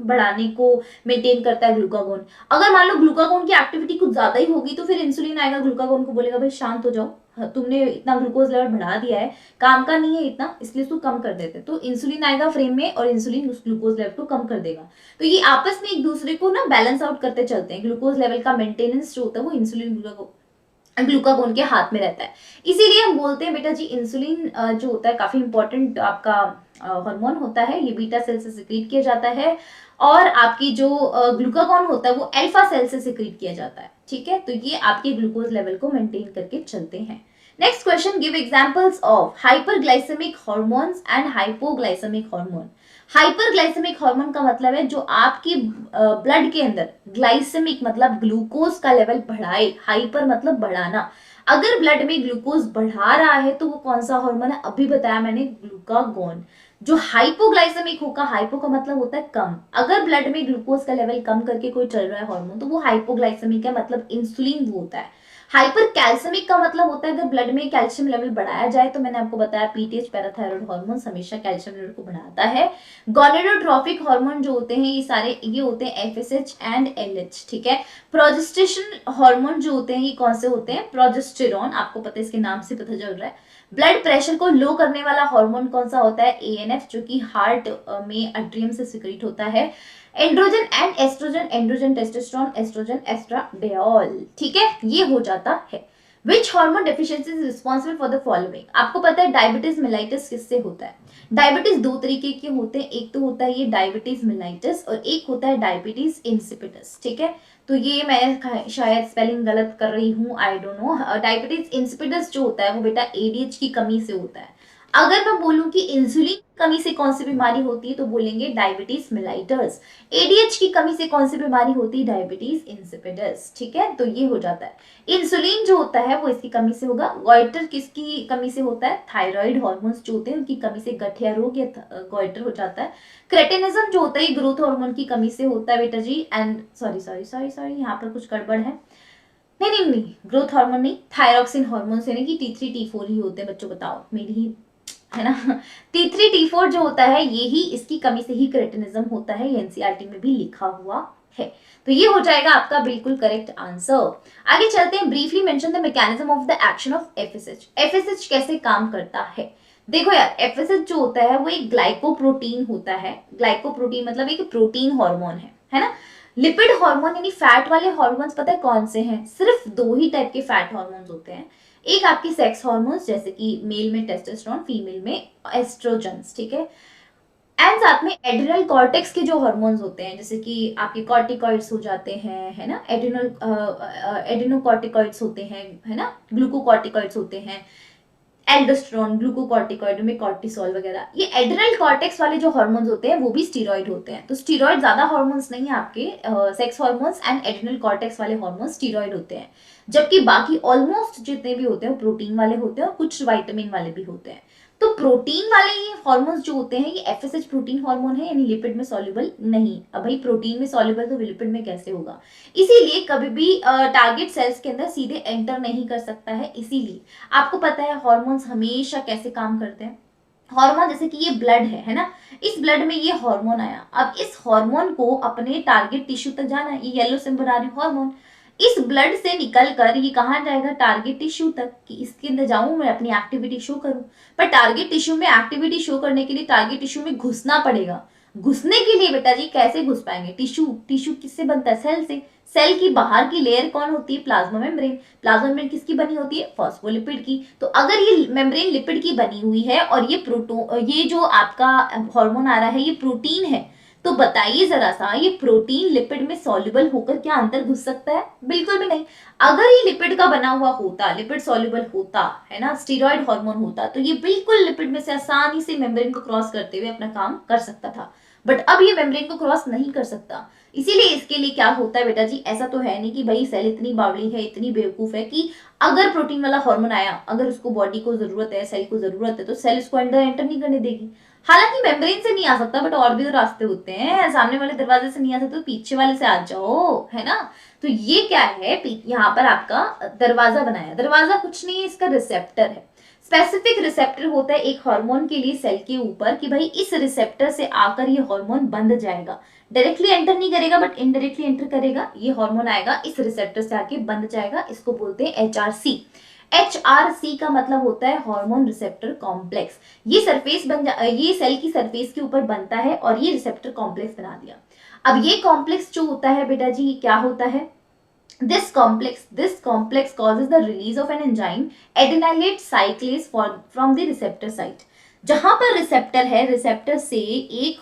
बढ़ाने को मेंटेन करता है ग्लूकागोन। अगर मान लो ग्लूकागोन की एक्टिविटी कुछ ज्यादा ही होगी तो फिर इंसुलिन आएगा, ग्लूकागोन को बोलेगा भाई शांत हो जाओ, तुमने इतना ग्लूकोज लेवल बढ़ा दिया है, काम का नहीं है इतना, इसलिए उसको कम कर देते। तो इंसुलिन आएगा फ्रेम में और इंसुलिन उस ग्लूकोज लेवल को कम कर देगा। तो ये आपस में एक दूसरे को ना बैलेंस आउट करते चलते हैं। ग्लूकोज लेवल का मेंटेनेंस जो होता है वो इंसुलिन ग्लूकागोन के हाथ में रहता है। इसीलिए हम बोलते हैं बेटा जी इंसुलिन जो होता है काफी इंपॉर्टेंट आपका हार्मोन होता है, ये बीटा सेल से सिक्रीट किया जाता है, और आपकी जो ग्लूकागोन होता है वो अल्फा सेल से सिक्रीट किया जाता है, ठीक है। तो ये आपके ग्लूकोज लेवल को मेंटेन करके चलते हैं। Next question, give examples of hyperglycemic hormones and hypoglycemic hormone. Hyperglycemic hormone का मतलब है जो आपकी ब्लड के अंदर ग्लाइसेमिक मतलब ग्लूकोज का लेवल बढ़ाए, हाइपर मतलब बढ़ाना। अगर ब्लड में ग्लूकोज बढ़ा रहा है तो वो कौन सा हार्मोन है, अभी बताया मैंने, ग्लूकागोन। जो हाइपोग्लाइसेमिक होगा, हाइपो का मतलब होता है कम, अगर ब्लड में ग्लूकोज का लेवल कम करके कोई चल रहा है हार्मोन तो वो हाइपोग्लाइसेमिक है, मतलब इंसुलिन वो होता है। हाइपर कैल्सियमिक का मतलब होता है अगर ब्लड में कैल्शियम लेवल बढ़ाया जाए, तो मैंने आपको बताया पीटीएच पैराथायराइड हार्मोन हमेशा कैल्शियम लेवल को बढ़ाता है। गोनेडोट्रोपिक हार्मोन जो होते हैं ये होते हैं एफएसएच एंड एलएच, ठीक है। प्रोजेस्टेशन हार्मोन जो होते हैं ये कौन से होते हैं, प्रोजेस्टेरॉन, आपको पता है, इसके नाम से पता चल रहा है। ब्लड प्रेशर को लो करने वाला हार्मोन कौन सा होता है, एएनएफ, जो कि हार्ट में अट्रियम से सिक्रीट होता है। Androgen and estrogen, androgen testosterone, estrogen estradiol, ठीक है, ये हो जाता है। Which hormone deficiency is responsible for the following. आपको पता है डायबिटीज मेलाइटिस किससे होता है। डायबिटीज दो तरीके के होते हैं, एक तो होता है ये डायबिटीज मेलाइटिस और एक होता है डायबिटीज इंसिपिडस, ठीक है। तो ये मैं शायद स्पेलिंग गलत कर रही हूँ, I don't know. Diabetes insipidus जो होता है वो बेटा एडीएच की कमी से होता है। अगर मैं बोलूं कि इंसुलिन की कमी से कौन सी बीमारी होती है तो बोलेंगे डायबिटीज मेलाइटस। एडीएच की कमी से कौन सी बीमारी होती है, डायबिटीज इंसिपिडस, ठीक है। तो ये हो जाता है। इंसुलिन जो होता है वो इसकी कमी से होगा। गॉइटर किसकी कमी से होता है, थायराइड हार्मोन्स जो होते हैं उनकी कमी से गठिया रोग या गॉइटर हो जाता है। क्रेटिनिज्म जो होता है ग्रोथ हार्मोन की कमी से होता है बेटा जी। एंड सॉरी यहाँ पर कुछ गड़बड़ है, नहीं, ग्रोथ हार्मोन नहीं, थायरोक्सिन हार्मोन से, नहीं कि T3 T4 ही होते हैं बच्चों, बताओ मेरी ही है ना। T3 T4 जो होता है ये ही, इसकी कमी से ही क्रेटिनिज्म होता है, ये एनसीईआरटी में भी लिखा हुआ है। तो ये हो जाएगा आपका बिल्कुल करेक्ट आंसर। आगे चलते हैं, briefly mention the mechanism of the action of FSH. FSH कैसे काम करता है? देखो यार, एफएसएच जो होता है वो एक ग्लाइकोप्रोटीन होता है। ग्लाइकोप्रोटीन मतलब एक प्रोटीन हार्मोन है ना। लिपिड हार्मोन यानी फैट वाले हार्मोन्स पता है कौन से हैं? सिर्फ दो ही टाइप के फैट हार्मोन्स होते हैं। एक आपकी सेक्स हार्मोन्स, जैसे कि मेल में टेस्टोस्टेरोन, फीमेल में एस्ट्रोजन्स, ठीक है। एंड साथ में एड्रिनल कॉर्टेक्स के जो हार्मोन्स होते हैं, जैसे कि आपके कॉर्टिकॉइड्स हो जाते हैं, है ना, एड्रिनोकॉर्टिकॉइड्स होते हैं, है ना, ग्लूकोकॉर्टिकॉइड्स होते हैं, एल्डोस्टेरोन, ग्लूकोकॉर्टिकॉइड में कॉर्टिसोल वगैरह। ये एड्रिनल कॉर्टेक्स वाले जो हार्मोन्स होते हैं वो भी स्टीरॉइड होते हैं। तो स्टीरॉइड ज्यादा हार्मोन्स नहीं है आपके, sex hormones and adrenal cortex वाले हार्मोन्स स्टीरॉइड होते हैं, जबकि बाकी ऑलमोस्ट जितने भी होते हैं प्रोटीन वाले होते हैं और कुछ विटामिन वाले भी होते हैं। तो प्रोटीन वाले ये हार्मोन्स जो होते हैं, ये एफएसएच प्रोटीन हार्मोन है, यानी लिपिड में सॉल्युबल नहीं। अब भाई प्रोटीन में सॉल्युबल तो लिपिड में कैसे होगा? इसीलिए कभी भी टारगेट सेल्स के अंदर सीधे एंटर नहीं कर सकता है। इसीलिए आपको पता है हार्मोन्स हमेशा कैसे काम करते हैं। हार्मोन जैसे कि ये ब्लड है ना, इस ब्लड में ये हार्मोन आया, अब इस हार्मोन को अपने टारगेट टिश्यू तक जाना है। ये येलो सिंबल आ रही हार्मोन, इस ब्लड से निकल कर ये कहाँ जाएगा? टारगेट टिश्यू तक, कि इसके अंदर जाऊं मैं अपनी एक्टिविटी शो करूं। पर टारगेट टिश्यू में एक्टिविटी शो करने के लिए टारगेट टिश्यू में घुसना पड़ेगा। घुसने के लिए बेटा जी कैसे घुस पाएंगे? टिश्यू, टिश्यू किससे बनता है? सेल से। सेल की बाहर की लेयर कौन होती है? Plasma membrane. प्लाज्मा मेम्ब्रेन किसकी बनी होती है? फॉस्फोलिपिड की। तो अगर ये मेम्ब्रेन लिपिड की बनी हुई है और ये जो आपका हार्मोन आ रहा है ये प्रोटीन है, तो बताइए जरा सा, ये प्रोटीन लिपिड में सॉल्युबल होकर क्या अंदर घुस सकता है? बिल्कुल भी नहीं। अगर ये लिपिड का बना हुआ होता, लिपिड सॉल्युबल होता, है ना, स्टीरॉइड हार्मोन होता, तो ये बिल्कुल लिपिड में से आसानी से मेम्ब्रेन को क्रॉस करते हुए अपना काम कर सकता था। बट अब ये मेम्ब्रेन को क्रॉस नहीं कर सकता। इसीलिए इसके लिए क्या होता है बेटा जी, ऐसा तो है नहीं कि भाई सेल इतनी बावली है, इतनी बेवकूफ है कि अगर प्रोटीन वाला हार्मोन आया, अगर उसको बॉडी को जरूरत है, सेल को जरूरत है, तो सेल इसको अंदर एंटर नहीं करने देगी। हालांकि मेम्ब्रेन से नहीं आ सकता, बट और भी तो रास्ते होते हैं। सामने वाले दरवाजे से नहीं आ सकते तो पीछे वाले से आ जाओ, है ना। तो ये क्या है, यहाँ पर आपका दरवाजा बनाया। दरवाजा कुछ नहीं है, इसका रिसेप्टर है। स्पेसिफिक रिसेप्टर होता है एक हार्मोन के लिए सेल के ऊपर, कि भाई इस रिसेप्टर से आकर ये हार्मोन बंद जाएगा। डायरेक्टली एंटर नहीं करेगा बट इनडायरेक्टली एंटर करेगा। ये हार्मोन आएगा, इस रिसेप्टर से आके बंद जाएगा। इसको बोलते हैं एचआरसी। एचआरसी का मतलब होता है हार्मोन रिसेप्टर कॉम्प्लेक्स। ये ये सेल की सरफेस के ऊपर बनता है और ये रिसेप्टर कॉम्प्लेक्स बना दिया। अब ये कॉम्प्लेक्स जो होता है बेटा जी, क्या होता है? This complex causes the release of an enzyme adenylate cyclase from the receptor site. जहां पर रिसेप्टर है, रिसेप्टर से एक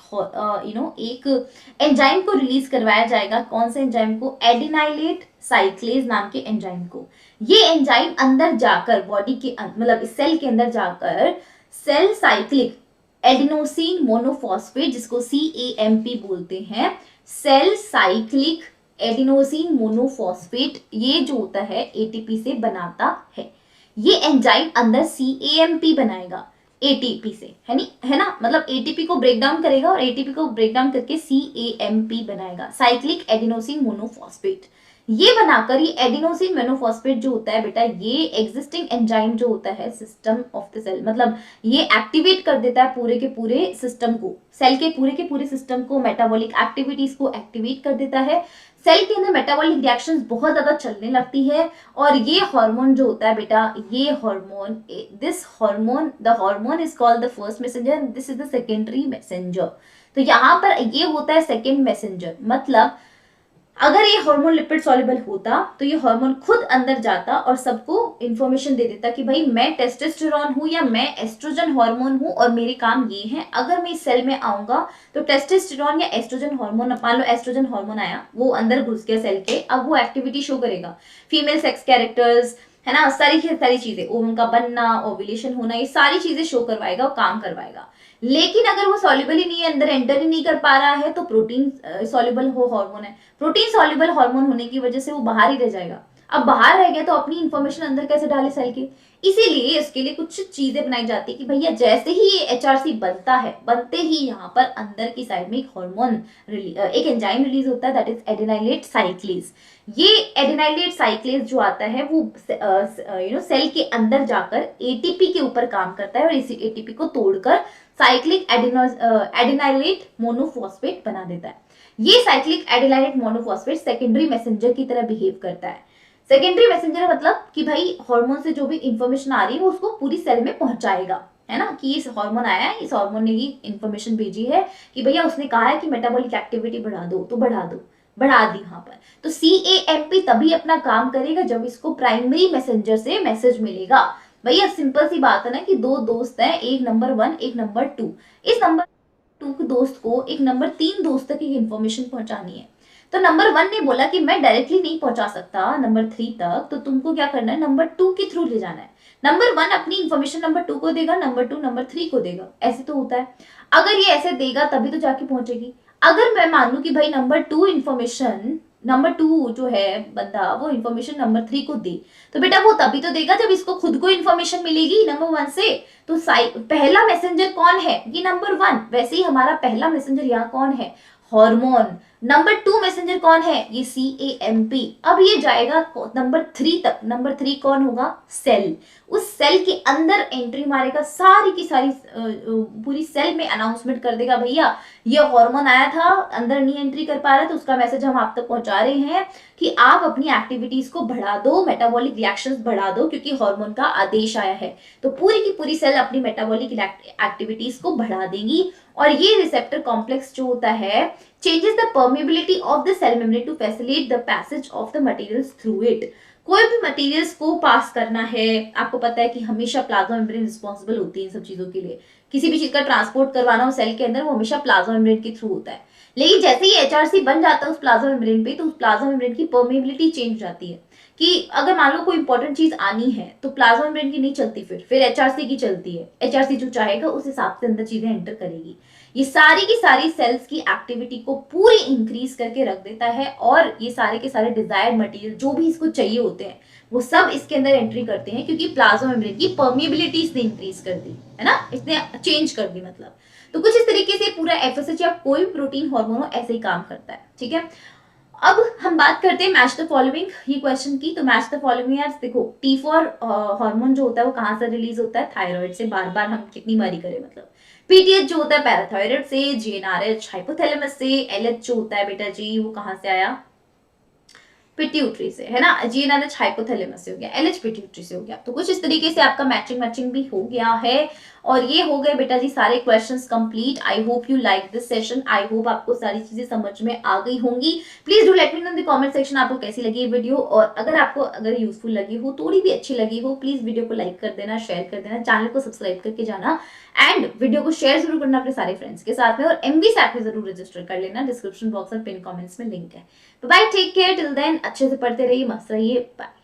एंजाइम को रिलीज करवाया जाएगा। कौन से एंजाइम को? एडिनाइलेट साइक्लेज नाम के एंजाइम को। ये एंजाइम अंदर जाकर बॉडी के मतलब इस सेल के अंदर जाकर सेल साइक्लिक एडिनोसिन मोनोफॉस्फेट, जिसको CAMP बोलते हैं, सेल साइक्लिक एडिनोसिन मोनोफॉस्फेट, ये जो होता है एटीपी से बनाता है। ये एंजाइम अंदर CAMP बनाएगा एटीपी से, है ना, मतलब एटीपी को ब्रेक डाउन करेगा और एटीपी को ब्रेक डाउन करके CAMP बनाएगा, साइक्लिक एडिनोसिन मोनोफॉस्फेट। ये बनाकर ये एडिनोसिन मोनोफॉस्फेट जो होता है बेटा, ये एग्जिस्टिंग एंजाइम जो होता है सिस्टम ऑफ द सेल, मतलब ये एक्टिवेट कर देता है पूरे के पूरे सिस्टम को, सेल के पूरे सिस्टम को, मेटाबॉलिक एक्टिविटीज को एक्टिवेट कर देता है। सेल के अंदर मेटाबॉलिक रिएक्शंस बहुत ज्यादा चलने लगती है और ये हार्मोन जो होता है बेटा, ये hormone, the hormone is called the first messenger, this is the secondary messenger. तो यहाँ पर ये होता है सेकेंड मैसेंजर। मतलब अगर ये हार्मोन लिपिड सॉल्युबल होता तो ये हार्मोन खुद अंदर जाता और सबको इंफॉर्मेशन दे देता कि भाई मैं टेस्टोस्टेरोन हूं या मैं एस्ट्रोजन हार्मोन हूं और मेरे काम ये है। अगर मैं इस सेल में आऊंगा तो टेस्टोस्टेरोन या एस्ट्रोजन हार्मोन, मान लो एस्ट्रोजन हार्मोन आया, वो अंदर घुस गया सेल के, अब वो एक्टिविटी शो करेगा, फीमेल सेक्स कैरेक्टर्स, है ना, सारी चीजें, ओवम का बनना, ओव्यूलेशन होना, ये सारी चीजें शो करवाएगा और काम करवाएगा। लेकिन अगर वो सॉल्युबल ही नहीं है, अंदर एंटर ही नहीं कर पा रहा है, तो प्रोटीन सॉल्युबल हार्मोन है, प्रोटीन सॉल्युबल हार्मोन होने की वजह से वो बाहर ही रह जाएगा। अब बाहर रह गया तो अपनी इंफॉर्मेशन अंदर कैसे डाले सेल के? इसीलिए इसके लिए कुछ चीजें बनाई जाती है कि भैया जैसे ही ये एचआरसी बनता है, बनते ही यहाँ पर अंदर की साइड में एक हार्मोन, एक एंजाइम रिलीज होता है, दैट इज एडिनाइलेट साइक्लेज। ये एडिनाइलेट साइक्लेज जो आता है वो सेल के अंदर जाकर एटीपी के ऊपर काम करता है और इसी एटीपी को तोड़कर साइक्लिक एडिनाइलेट मोनोफॉस्फेट बना देता है। ये साइक्लिक एडेनाइलेट मोनोफॉस्फेट सेकेंडरी मैसेंजर की तरह बिहेव करता है। सेकेंडरी मैसेंजर मतलब कि भाई हार्मोन से जो भी इंफॉर्मेशन आ रही है वो उसको पूरी सेल में पहुंचाएगा, है ना, कि इस हार्मोन आया है, इस हार्मोन ने ही इंफॉर्मेशन भेजी है कि भैया उसने कहा है कि मेटाबॉलिक एक्टिविटी बढ़ा दो, तो बढ़ा दो, बढ़ा दी यहाँ पर। तो CAMP तभी अपना काम करेगा जब इसको प्राइमरी मैसेंजर से मैसेज मिलेगा। भैया सिंपल सी बात है ना कि दो दोस्त हैं, एक नंबर 1 एक नंबर 2, इस नंबर 2 के दोस्त को एक नंबर 3 दोस्त तक एक इंफॉर्मेशन पहुंचानी है। तो नंबर 1 ने बोला कि मैं डायरेक्टली नहीं पहुंचा सकता नंबर 3 तक, तो तुमको क्या करना है, नंबर 2 के थ्रू ले जाना है। नंबर 1 अपनी इंफॉर्मेशन नंबर 2 को देगा, नंबर 2 नंबर 3 को देगा, ऐसे तो होता है। अगर ये ऐसे देगा तभी तो जाके पहुंचेगी। अगर मैं मान लू कि भाई नंबर 2 जो है बंदा वो इंफॉर्मेशन नंबर 3 को दे, तो बेटा वो तभी तो देगा जब इसको खुद को इंफॉर्मेशन मिलेगी नंबर 1 से। तो पहला मैसेंजर कौन है, ये नंबर 1। वैसे ही हमारा पहला मैसेंजर यहाँ कौन है, हार्मोन। नंबर 2 मैसेंजर कौन है, ये CAMP। अब ये जाएगा नंबर 3 तक। नंबर 3 कौन होगा, सेल। उस सेल के अंदर एंट्री मारेगा, सारी की सारी पूरी सेल में अनाउंसमेंट कर देगा, भैया ये हार्मोन आया था, अंदर नहीं एंट्री कर पा रहा, तो उसका मैसेज हम आप तक पहुंचा रहे हैं कि आप अपनी एक्टिविटीज को बढ़ा दो, मेटाबॉलिक रिएक्शंस बढ़ा दो, क्योंकि हार्मोन का आदेश आया है। तो पूरी की पूरी सेल अपनी मेटाबॉलिक एक्टिविटीज को बढ़ा देंगी। और ये रिसेप्टर कॉम्प्लेक्स जो होता है changes the permeability of the cell membrane to facilitate the passage of the materials through it। कोई भी मटेरियल्स को पास करना है, आपको पता है कि हमेशा प्लाज्मा मेम्ब्रेन रिस्पॉन्सिबल होती है इन सब चीजों के लिए। किसी भी चीज का ट्रांसपोर्ट करवाना हो सेल के अंदर, वो हमेशा प्लाज्मा मेम्ब्रेन के थ्रू होता है। लेकिन जैसे ही HRC बन जाता है उस प्लाज्मा मेम्ब्रेन पे, तो उस प्लाज्मा मेम्ब्रेन की परमेबिलिटी चेंज हो जाती है कि अगर मान लो कोई इंपॉर्टेंट चीज आनी है तो प्लाज्मा मेम्ब्रेन की नहीं चलती, फिर HRC की चलती है। HRC जो चाहेगा उस हिसाब से अंदर चीजें एंटर करेगी। ये सारी की सारी सेल्स की एक्टिविटी को पूरी इंक्रीज करके रख देता है, और ये सारे के सारे डिजायर्ड मटेरियल जो भी इसको चाहिए होते हैं वो सब इसके अंदर एंट्री करते हैं, क्योंकि प्लाज्मा मेम्ब्रेन की परमिएबिलिटी इसने इंक्रीज कर दी है ना, इसने चेंज कर दी मतलब। तो कुछ इस तरीके से पूरा FSH या कोई भी प्रोटीन हार्मोन ऐसे ही काम करता है, ठीक है। अब हम बात करते हैं मैच द फॉलोइंग ये क्वेश्चन की। तो मैच द फॉलोइंग यार देखो, T4 हार्मोन जो होता है वो कहाँ से रिलीज होता है, थायराइड से। बार बार हम कितनी बारी करें मतलब। PTH जो होता है पैराथायराइड से, GnRH हाइपोथैलेमस से, LH जो होता है बेटा जी वो कहाँ से आया, पिट्यूटरी से, है ना। GnRH हाइपोथैलेमस से हो गया, LH पिट्यूटरी से हो गया। तो कुछ इस तरीके से आपका मैचिंग भी हो गया है। और ये हो गए बेटा जी सारे questions complete. I hope you like this session, I hope आपको सारी चीजें समझ में आ गई होंगी। Please do let me know in the comment section आपको कैसी लगी ये वीडियो, और अगर यूजफुल लगी हो, थोड़ी भी अच्छी लगी हो, प्लीज वीडियो को लाइक कर देना, शेयर कर देना, चैनल को सब्सक्राइब करके जाना, एंड वीडियो को शेयर जरूर करना अपने सारे फ्रेंड्स के साथ में। और MVSAT में जरूर रजिस्टर कर लेना, डिस्क्रिप्शन बॉक्स और पिन कमेंट्स में लिंक है। Bye, take care, till then अच्छे से पढ़ते रहिए, मस्त रहिए, बाय।